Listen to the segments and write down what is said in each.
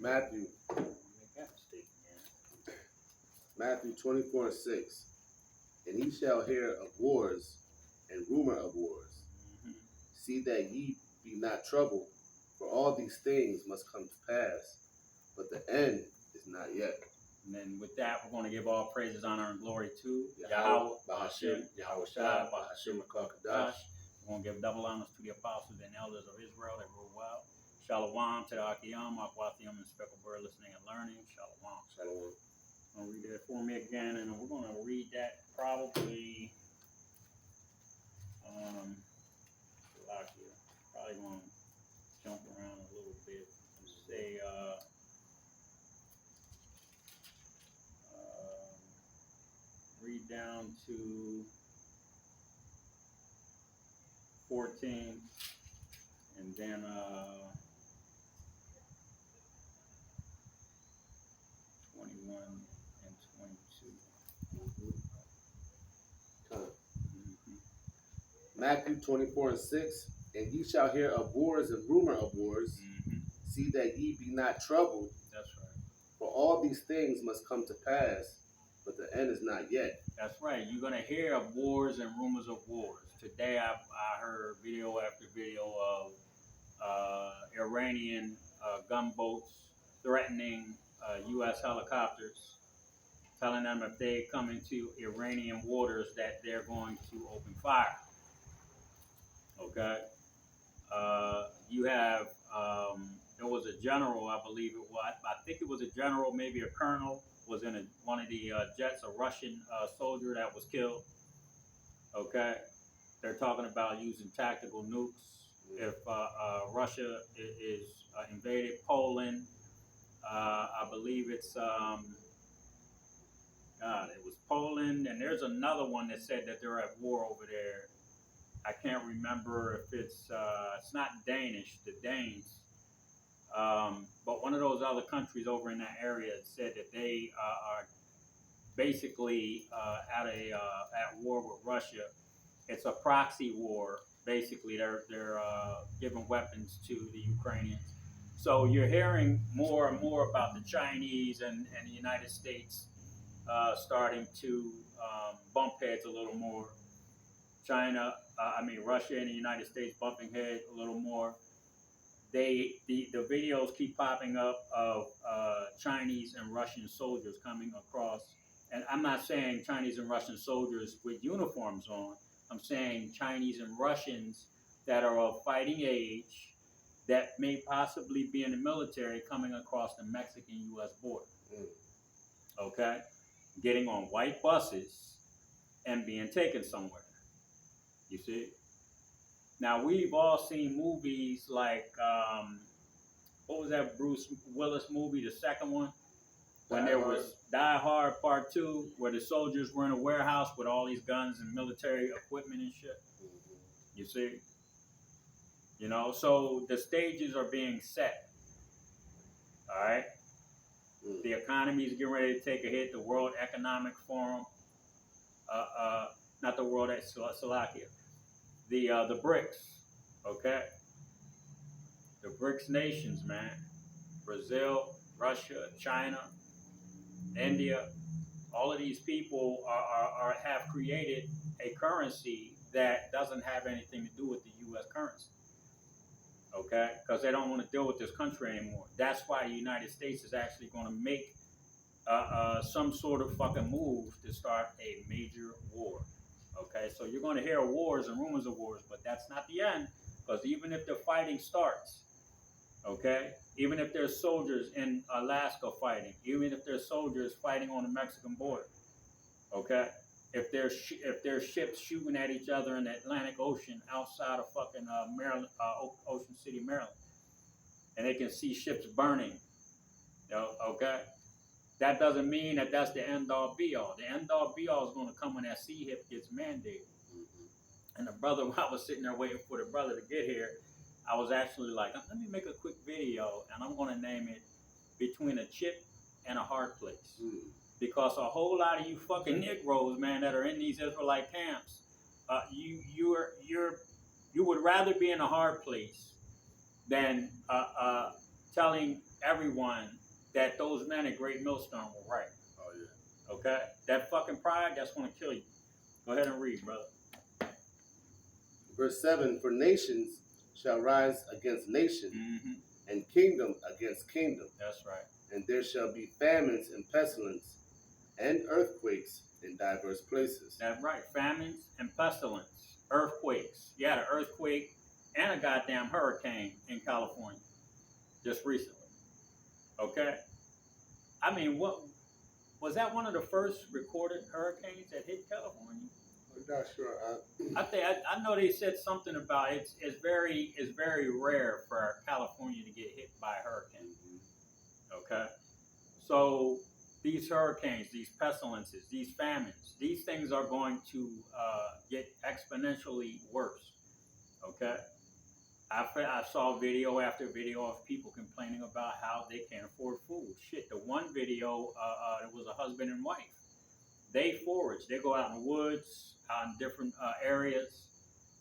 Matthew. Make that mistake again. Matthew 24:6. And ye shall hear of wars and rumor of wars. See that ye be not troubled, for all these things must come to pass, but the end is not yet. And then with that, we're going to give all praises, honor, and glory to YAHAWASHI, YAHAWASHI, BaHashem HaKadosh. We're going to give double honors to the apostles and elders of Israel that rule well. Shalom to the Akiyam, Akwathium, and Speckled Bird listening and learning. Shalom. Shalom. I'm going to read that for me again, and we're going to read that probably, probably going to jump around a little bit and say, read down to 14, and then 21 and 22. Matthew 24:6. And ye shall hear of wars and rumor of wars. See that ye be not troubled. That's right. For all these things must come to pass, but the end is not yet. That's right. You're going to hear of wars and rumors of wars. Today I heard video after video of Iranian gunboats threatening U.S. helicopters, telling them if they come into Iranian waters that they're going to open fire. Okay? You have, there was a general, I believe it was, I think it was a general, maybe a colonel, was in one of the jets, a Russian soldier that was killed. Okay? They're talking about using tactical nukes. If Russia is invaded Poland, I believe it's, it was Poland, and there's another one that said that they're at war over there. I can't remember if it's not Danish, the Danes, but one of those other countries over in that area said that they are basically at war with Russia. It's a proxy war. Basically, they're giving weapons to the Ukrainians. So you're hearing more and more about the Chinese and the United States starting to bump heads a little more. Russia and the United States bumping heads a little more. The videos keep popping up of Chinese and Russian soldiers coming across. And I'm not saying Chinese and Russian soldiers with uniforms on. I'm saying Chinese and Russians that are of fighting age that may possibly be in the military coming across the Mexican-U.S. border. Okay? Getting on white buses and being taken somewhere. You see? Now, we've all seen movies like, what was that Bruce Willis movie, the second one? When there was Die Hard Part 2, where the soldiers were in a warehouse with all these guns and military equipment and shit. You see? You know, so the stages are being set. All right? The economy is getting ready to take a hit. The World Economic Forum, not the World, Slovakia. The BRICS, okay? The BRICS nations, man. Brazil, Russia, China, India, all of these people have created a currency that doesn't have anything to do with the U.S. currency, okay? Because they don't want to deal with this country anymore. That's why the United States is actually going to make some sort of fucking move to start a major war, okay? So you're going to hear wars and rumors of wars, but that's not the end, because even if the fighting starts, okay, even if there's soldiers in Alaska fighting, even if there's soldiers fighting on the Mexican border, okay, if there's ships shooting at each other in the Atlantic Ocean outside of fucking Maryland, Ocean City, Maryland, and they can see ships burning, okay, that doesn't mean that that's the end all be all. The end all be all is going to come when that CHIP gets mandated. And the brother, while I was sitting there waiting for the brother to get here, I was actually like, let me make a quick video, and I'm going to name it Between a Chip and a Hard Place. Because a whole lot of you fucking Negroes, man, that are in these Israelite camps, you would rather be in a hard place than telling everyone that those men at Great Millstone were right. Oh yeah. Okay? That fucking pride, that's going to kill you. Go ahead and read, brother. Verse 7, for nations shall rise against nation, Mm-hmm. and kingdom against kingdom. That's right. And there shall be famines and pestilence and earthquakes in diverse places. That's right. Famines and pestilence, earthquakes. You had an earthquake and a goddamn hurricane in California just recently. Okay? I mean, what was that one of the first recorded hurricanes that hit California? I'm not sure. I know they said something about it's very rare for California to get hit by a hurricane. Okay? So these hurricanes, these pestilences, these famines, these things are going to get exponentially worse. Okay? I saw video after video of people complaining about how they can't afford food. Shit, the one video, it was a husband and wife. They forage. They go out in the woods, out in different areas,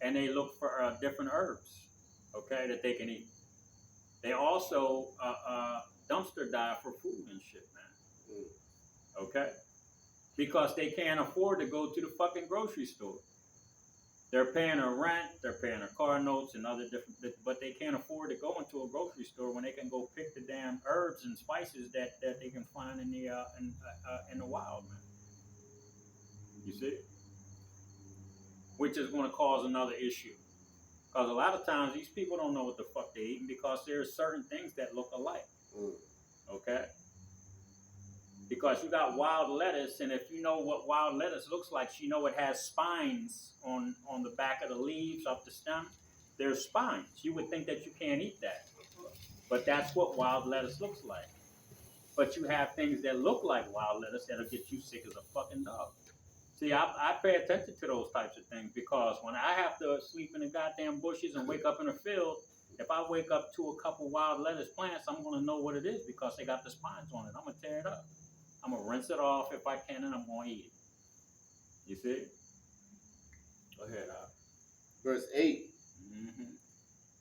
and they look for different herbs, okay, that they can eat. They also dumpster dive for food and shit, man. Okay? Because they can't afford to go to the fucking grocery store. They're paying a rent, they're paying their car notes and other different, but they can't afford to go into a grocery store when they can go pick the damn herbs and spices that they can find in the wild, man. You see? Which is going to cause another issue. Because a lot of times these people don't know what the fuck they're eating because there's certain things that look alike. Okay? Because you got wild lettuce, and if you know what wild lettuce looks like, you know it has spines on the back of the leaves, up the stem. There's spines. You would think that you can't eat that. But that's what wild lettuce looks like. But you have things that look like wild lettuce that'll get you sick as a fucking dog. See, I pay attention to those types of things because when I have to sleep in the goddamn bushes and wake up in a field, if I wake up to a couple wild lettuce plants, I'm going to know what it is because they got the spines on it. I'm going to tear it up. I'm going to rinse it off if I can, and I'm going to eat it. You see? Go ahead, Verse 8. Mm-hmm.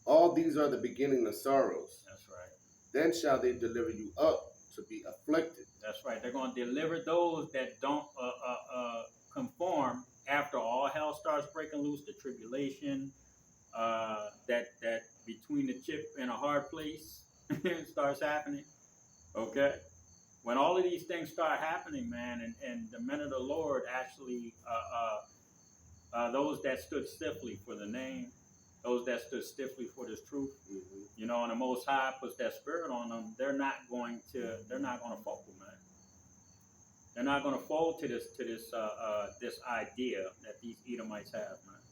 All these are the beginning of sorrows. That's right. Then shall they deliver you up to be afflicted. That's right. They're going to deliver those that don't conform after all hell starts breaking loose, the tribulation, that between the chip and a hard place starts happening. Okay? When all of these things start happening, man, and the men of the Lord actually, those that stood stiffly for the name, those that stood stiffly for this truth, you know, and the Most High puts that spirit on them, they're not going to fold, man. They're not going to fold to this idea that these Edomites have, man.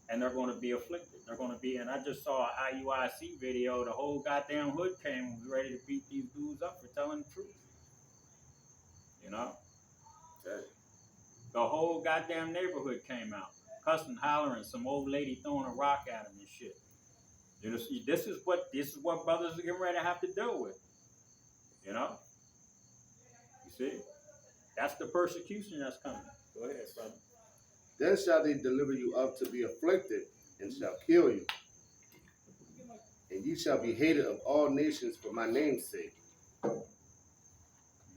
And they're going to be afflicted. They're going to be, and I just saw an IUIC video, the whole goddamn hood came and was ready to beat these dudes up for telling the truth. You know? Okay. The whole goddamn neighborhood came out, cussing, hollering, some old lady throwing a rock at him and shit. You know, this is what brothers are getting ready to have to deal with. You know? You see? That's the persecution that's coming. Go ahead, brother. Then shall they deliver you up to be afflicted, and shall kill you. And ye shall be hated of all nations for my name's sake.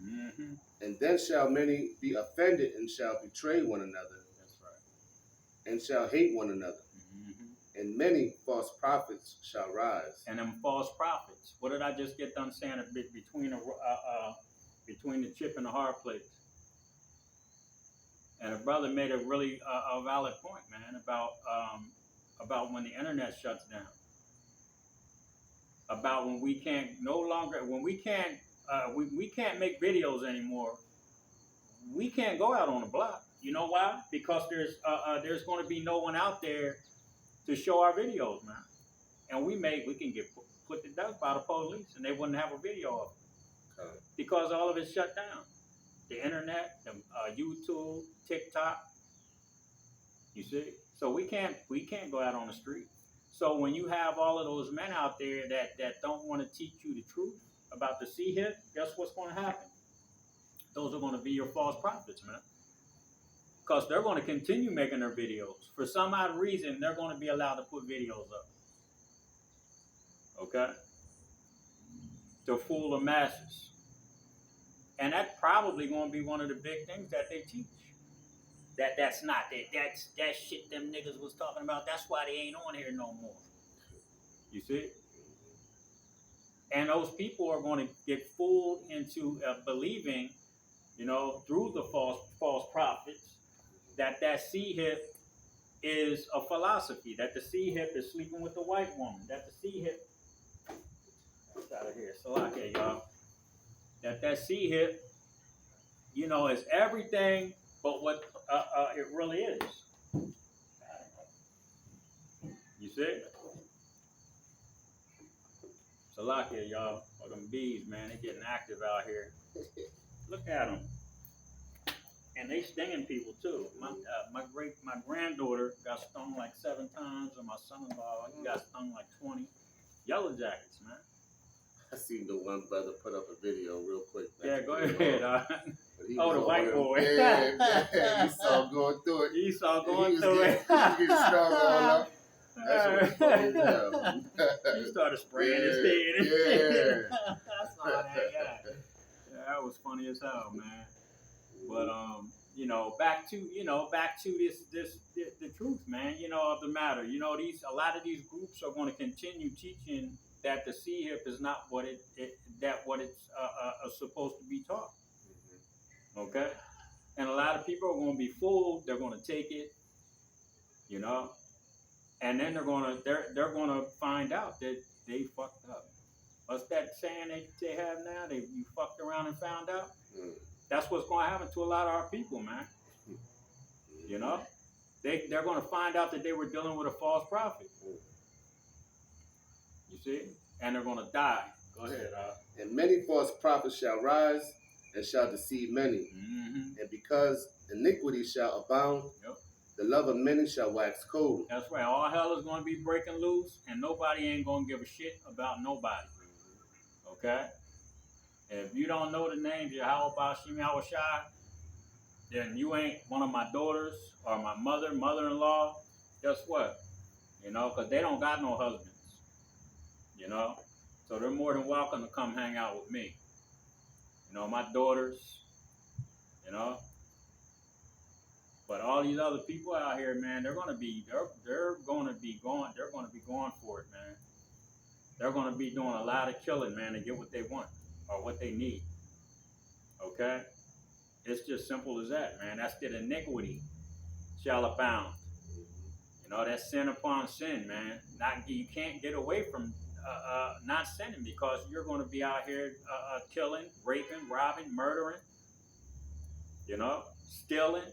Mm-hmm. And then shall many be offended, and shall betray one another. That's right. And shall hate one another. Mm-hmm. And many false prophets shall rise. And them false prophets. What did I just get done saying? Between the chip and the hard place. And a brother made a really a valid point, man, about when the internet shuts down. About when we can't make videos anymore. We can't go out on the block. You know why? Because there's going to be no one out there to show our videos, man. And we can get put to death by the police, and they wouldn't have a video of it. Okay. Because all of it's shut down. The internet, the YouTube, TikTok. You see? So we can't go out on the street. So when you have all of those men out there that don't want to teach you the truth about the sea hit, guess what's going to happen? Those are going to be your false prophets, man. Because they're going to continue making their videos. For some odd reason, they're going to be allowed to put videos up. Okay? to fool the masses. And that's probably going to be one of the big things that they teach. That's not that shit them niggas was talking about. That's why they ain't on here no more. You see? And those people are going to get fooled into believing, through the false prophets, that sea hip is a philosophy, that the sea hip is sleeping with the white woman, that the sea hip, what's out of here, Salake, y'all, that sea hip, is everything but what it really is. You see? Salake, y'all, or them bees, man, they getting active out here. Look at them. And they stinging people too. My granddaughter got stung like 7 times, and my son-in-law got stung like 20. Yellow jackets, man. I seen the one brother put up a video real quick. Yeah, go ahead. Oh, the white boy. Yeah, Esau going through it. Esau going through it. He was getting stung all up. That's what funny as hell. He started spraying his head. Yeah. I saw that guy. Yeah, that was funny as hell, man. But back to this the truth, man. Of the matter. A lot of these groups are going to continue teaching that the sea hip is not what it's supposed to be taught. Okay, and a lot of people are going to be fooled. They're going to take it, and then they're going to find out that they fucked up. What's that saying they have now? You fucked around and found out. That's what's going to happen to a lot of our people, man. They're going to find out that they were dealing with a false prophet. You see? And they're going to die. Go ahead. And many false prophets shall rise and shall deceive many. Mm-hmm. And because iniquity shall abound, the love of many shall wax cold. That's right. All hell is going to be breaking loose, and nobody ain't going to give a shit about nobody. Okay? If you don't know the names YAHAWASHI, then you ain't one of my daughters or my mother-in-law. Guess what? Because they don't got no husbands. So they're more than welcome to come hang out with me. My daughters, But all these other people out here, man, they're going to be going for it, man. They're going to be doing a lot of killing, man, to get what they want or what they need. Okay? It's just simple as that, man. That's the iniquity shall abound. That's sin upon sin, man. You can't get away from not sinning because you're going to be out here killing, raping, robbing, murdering, stealing.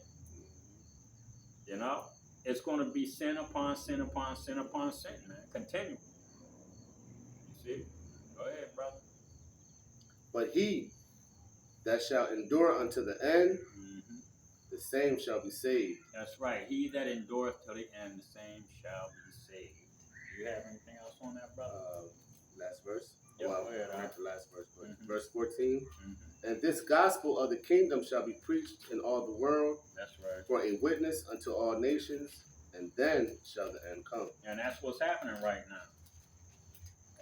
It's going to be sin upon sin upon sin upon sin, man. Continue. You see? Go ahead, brother. But he that shall endure unto the end, the same shall be saved. That's right. He that endureth till the end, the same shall be saved. Do you have anything else on that, brother? Last verse. Yeah, well, go ahead, not the last verse, but verse 14. Mm-hmm. And this gospel of the kingdom shall be preached in all the world. That's right. For a witness unto all nations, and then shall the end come. And that's what's happening right now.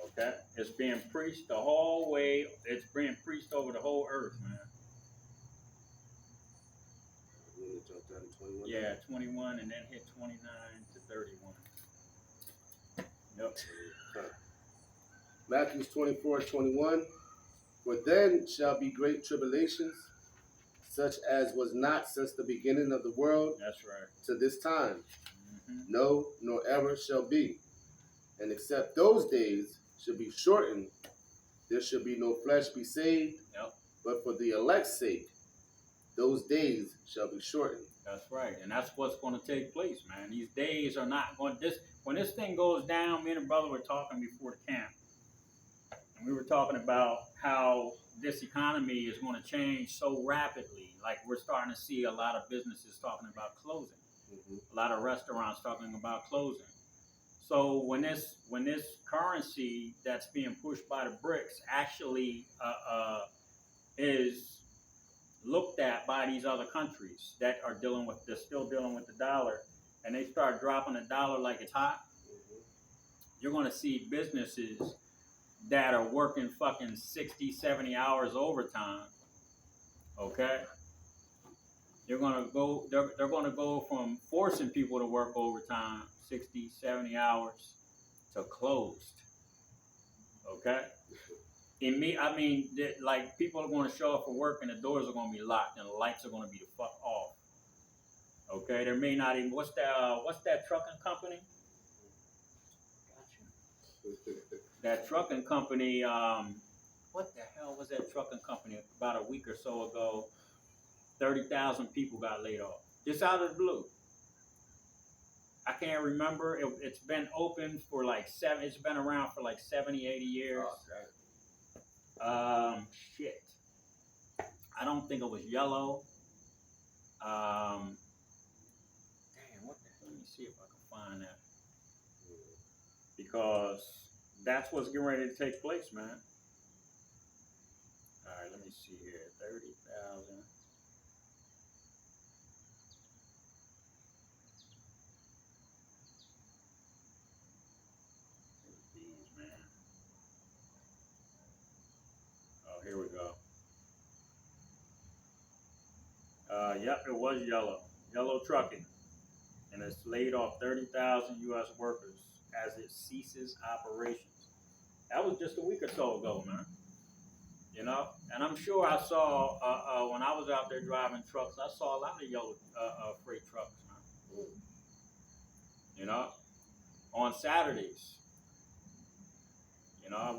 Okay? It's being preached the whole way. It's being preached over the whole earth, man. You want to jump down to 21? Yeah, 21 and then hit 29 to 31. Yep. Matthew 24:21. For then shall be great tribulations, such as was not since the beginning of the world. That's right. To this time. Mm-hmm. No, nor ever shall be. And except those days should be shortened, there should be no flesh be saved. Yep. But for the elect's sake, those days shall be shortened. That's right. And that's what's going to take place, man. These days are not going to... When this thing goes down, me and a brother were talking before the camp. And we were talking about how this economy is going to change so rapidly. Like we're starting to see a lot of businesses talking about closing. A lot of restaurants talking about closing. So when this currency that's being pushed by the BRICS actually is looked at by these other countries that are still dealing with the dollar, and they start dropping the dollar like it's hot, you're going to see businesses that are working fucking 60, 70 hours overtime. Okay? They're gonna go from forcing people to work overtime 60, 70 hours to closed. Okay? I mean, like people are going to show up for work and the doors are going to be locked and the lights are going to be the fuck off. Okay, there may not even what's that trucking company? Gotcha. That trucking company. What the hell was that trucking company? About a week or so ago, 30,000 people got laid off just out of the blue. I can't remember. It's been open for like It's been around for like 70, 80 years. Oh, shit. I don't think it was yellow. Damn, what the hell? Let me see if I can find that. Because that's what's getting ready to take place, man. All right, let me see here. 30,000. These, man. Oh, here we go. Yep, it was yellow. Yellow trucking. And it's laid off 30,000 U.S. workers as it ceases operations. That was just a week or so ago, man. You know, and I'm sure I saw when I was out there driving trucks, I saw a lot of yellow freight trucks, man. You know, on Saturdays. You know, I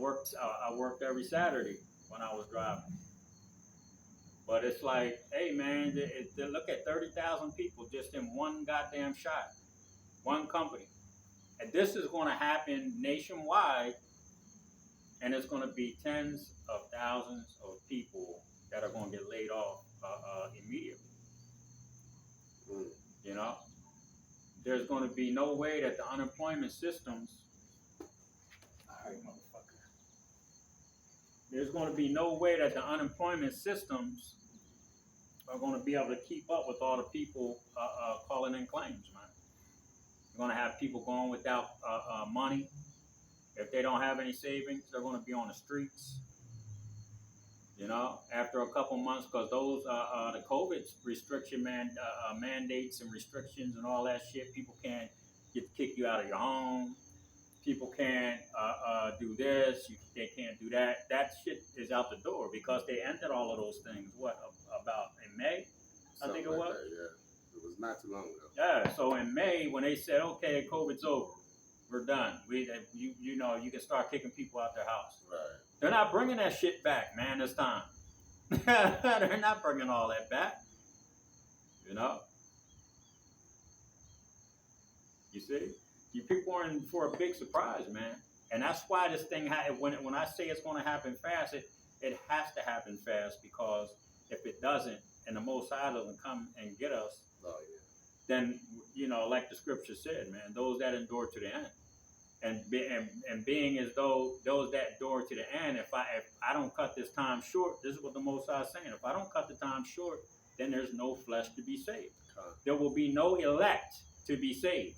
worked every Saturday when I was driving. But it's like, hey man, look at 30,000 people just in one goddamn shot, one company, and this is going to happen nationwide. And it's going to be tens of thousands of people that are going to get laid off immediately. You know, there's going to be no way that the unemployment systems. All right, motherfucker. There's going to be no way that the unemployment systems are going to be able to keep up with all the people calling in claims, man. You're going to have people going without money. If they don't have any savings, they're going to be on the streets. You know, after a couple months, because those the COVID restriction mandates and restrictions and all that shit, people can't kick you out of your home. People can't do this. They can't do that. That shit is out the door because they ended all of those things. What about in May? I think it was. That, yeah. It was not too long ago. Yeah. So in May, when they said, "Okay, COVID's over, we're done. You know, you can start kicking people out their house." Right. They're not bringing that shit back, man. This time, they're not bringing all that back. You know. You see, you people are in for a big surprise, man. And that's why this thing, when I say it's going to happen fast, it has to happen fast, because if it doesn't, and the Most High doesn't come and get us, then, you know, like the scripture said, man, those that endure to the end, and being as though those that endure to the end, if I don't cut this time short, this is what the Most High is saying. If I don't cut the time short, then there's no flesh to be saved. There will be no elect to be saved.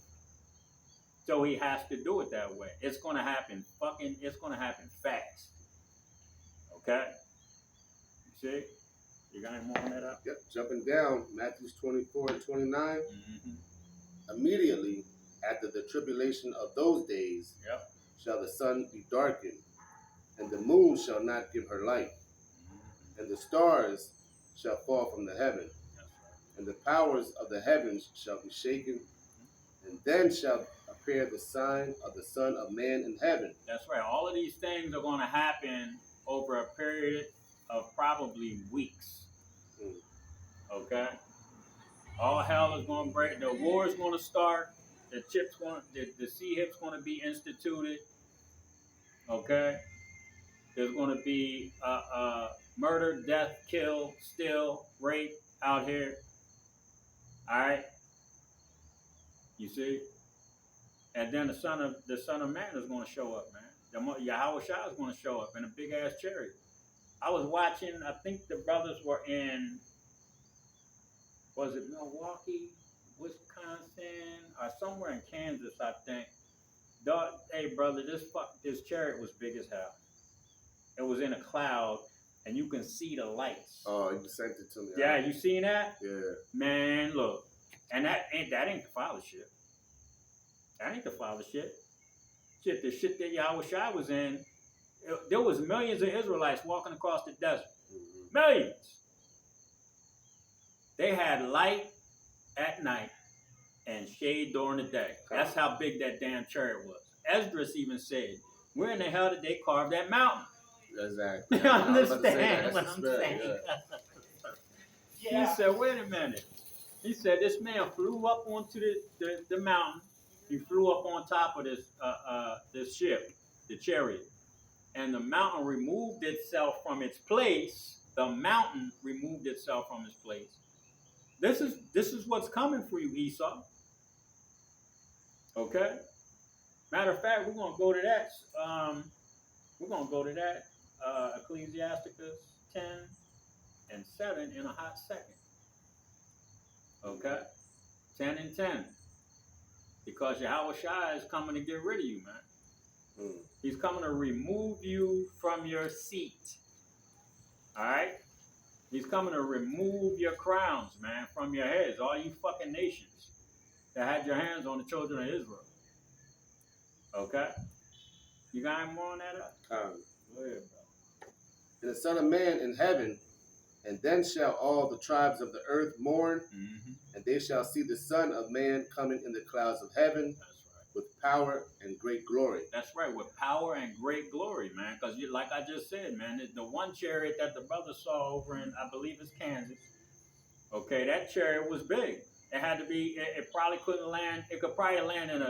So he has to do it that way. It's going to happen it's going to happen fast. Okay? You see? You got any more on that up? Yep. Jumping down, Matthew 24 and 29. Mm-hmm. Immediately after the tribulation of those days, yep, shall the sun be darkened, and the moon shall not give her light, and the stars shall fall from the heaven, and the powers of the heavens shall be shaken, and then shall appear the sign of the Son of Man in heaven. That's right. All of these things are going to happen over a period of probably weeks. Okay? All hell is going to break. The war is going to start. The sea hip's going to be instituted. Okay? There's going to be murder, death, kill, steal, rape out here. All right? You see? And then the son of man is going to show up, man. YAHAWASHI is going to show up in a big ass chariot. I was watching. I think the brothers were in. Was it Milwaukee, Wisconsin, or somewhere in Kansas? I think. Hey, brother, this chariot was big as hell. It was in a cloud, and you can see the lights. Oh, you sent it to me. Yeah, you seen that? Yeah. Man, look, and that ain't the father shit. That ain't the father shit. Shit, the shit that YAHAWASHI was in, there was millions of Israelites walking across the desert. Mm-hmm. Millions. They had light at night and shade during the day. That's how big that damn chariot was. Esdras even said, where in the hell did they carve that mountain? Exactly. You understand what I'm saying? Yeah. He said, wait a minute. He said, this man flew up onto the mountain. He flew up on top of this ship, the chariot. And the mountain removed itself from its place. The mountain removed itself from its place. This is what's coming for you, Esau. Okay? Matter of fact, we're going to go to that. Ecclesiasticus 10 and 7 in a hot second. Okay? 10 and 10. Because YAHAWASHI is coming to get rid of you, man. He's coming to remove you from your seat. All right? He's coming to remove your crowns, man, from your heads. All you fucking nations that had your hands on the children of Israel. Okay? You got any more on that? Go ahead, bro. And the Son of Man in heaven, and then shall all the tribes of the earth mourn, and they shall see the Son of Man coming in the clouds of heaven. That's right. With power and great glory. That's right, with power and great glory, man. Because like I just said, man, the one chariot that the brother saw over in, I believe it's Kansas, okay, that chariot was big. It had to be, it probably couldn't land, it could probably land in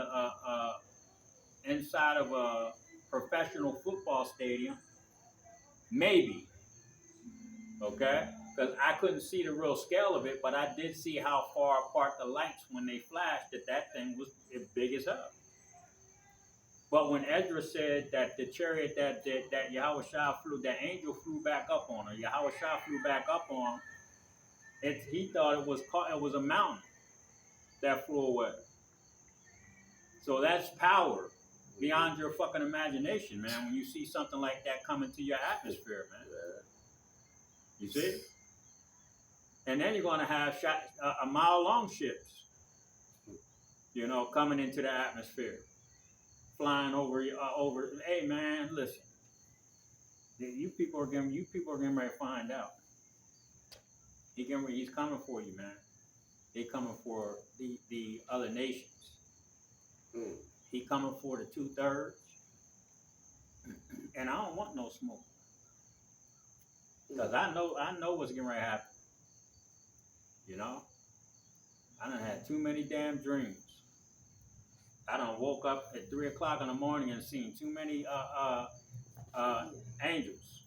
inside of a professional football stadium. Maybe. Okay? Because I couldn't see the real scale of it, but I did see how far apart the lights when they flashed, that thing was big as hell. But when Esdras said that the chariot that YAHAWASHI flew, that angel flew back up on, or YAHAWASHI flew back up on, he thought it was a mountain that flew away. So that's power beyond your fucking imagination, man, when you see something like that come into your atmosphere, man. You see? And then you're going to have a mile-long ships, you know, coming into the atmosphere, flying over. Hey, man, listen. You people are getting ready to find out. He's coming for you, man. He's coming for the other nations. He's coming for the 2/3. And I don't want no smoke. Because I know what's getting ready to happen. You know? I done had too many damn dreams. I done woke up at 3 o'clock in the morning and seen too many angels,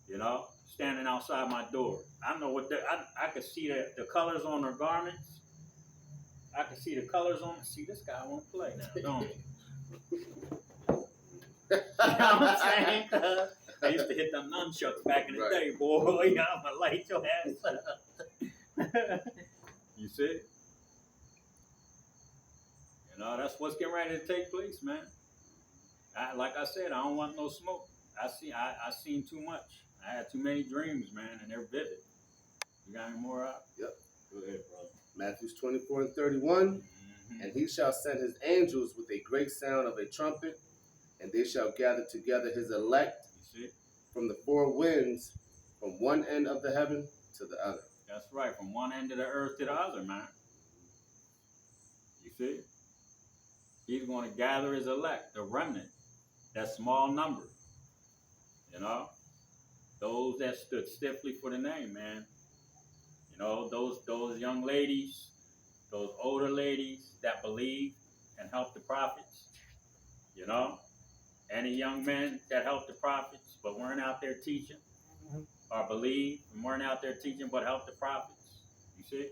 you know, standing outside my door. I know what I could see the colors on their garments. I could see the colors on. See, this guy won't play now, don't he? You know what I'm saying? I used to hit them nunchucks back in the day, boy. You know, I'm gonna light your ass up. You see? You know, that's what's getting ready to take place, man. Like I said, I don't want no smoke. I seen too much. I had too many dreams, man, and they're vivid. You got any more up? Yep. Go ahead, brother. Matthew 24 and 31. And he shall send his angels with a great sound of a trumpet, and they shall gather together his elect from the four winds, from one end of the heaven to the other. That's right, from one end of the earth to the other, man. You see? He's going to gather his elect, the remnant, that small number. You know? Those that stood stiffly for the name, man. You know, those young ladies, those older ladies that believe and help the prophets. You know? Any young men that helped the prophets but weren't out there teaching, or believed and weren't out there teaching but helped the prophets. You see?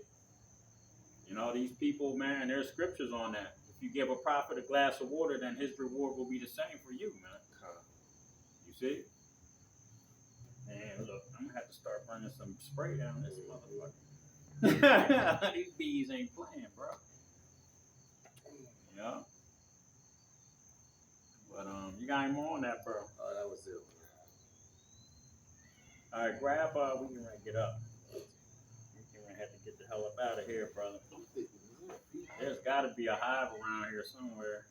You know, these people, man, there's scriptures on that. If you give a prophet a glass of water, then his reward will be the same for you, man. You see? Man, look, I'm going to have to start running some spray down this motherfucker. These bees ain't playing, bro. You know? But, you got any more on that, bro? Oh, that was it. All right, grab. We can get up. We can have to get the hell up out of here, brother. There's got to be a hive around here somewhere.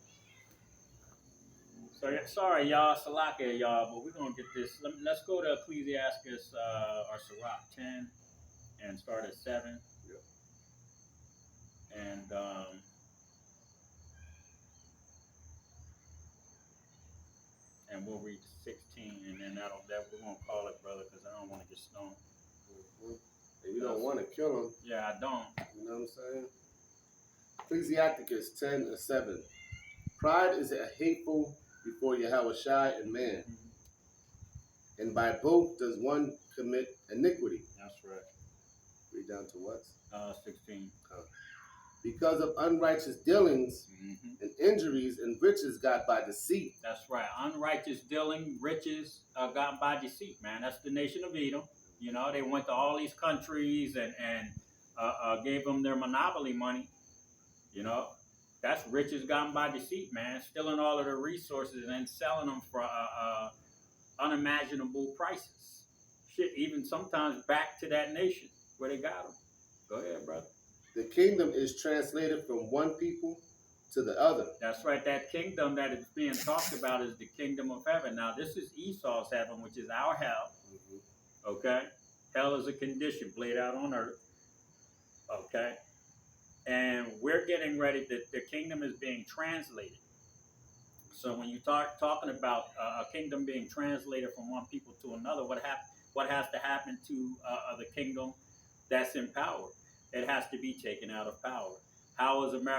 So sorry, y'all, Salakia, y'all, but we're gonna get this. Let's go to Ecclesiastes or Sirach 10 and start at 7. Yep. And we'll read 16, and then that we're gonna call it, brother, because I don't want to get stoned. And you don't want to kill him. Yeah, I don't. You know what I'm saying? Ecclesiasticus 10 and 7. Pride is a hateful before YAHAWASHI and man, and by both does one commit iniquity. That's right. Read down to what? 16. Because of unrighteous dealings and injuries and riches got by deceit. That's right. Unrighteous dealing, riches got by deceit, man. That's the nation of Edom. You know, they went to all these countries and gave them their monopoly money. You know, that's riches gotten by deceit, man. Stealing all of their resources and then selling them for unimaginable prices. Shit, even sometimes back to that nation where they got them. Go ahead, brother. The kingdom is translated from one people to the other. That's right. That kingdom that is being talked about is the kingdom of heaven. Now, this is Esau's heaven, which is our hell. Okay? Hell is a condition played out on earth. Okay? And we're getting ready. The kingdom is being translated. So when you start talking about a kingdom being translated from one people to another, what has to happen to the kingdom that's in power? It has to be taken out of power. How is America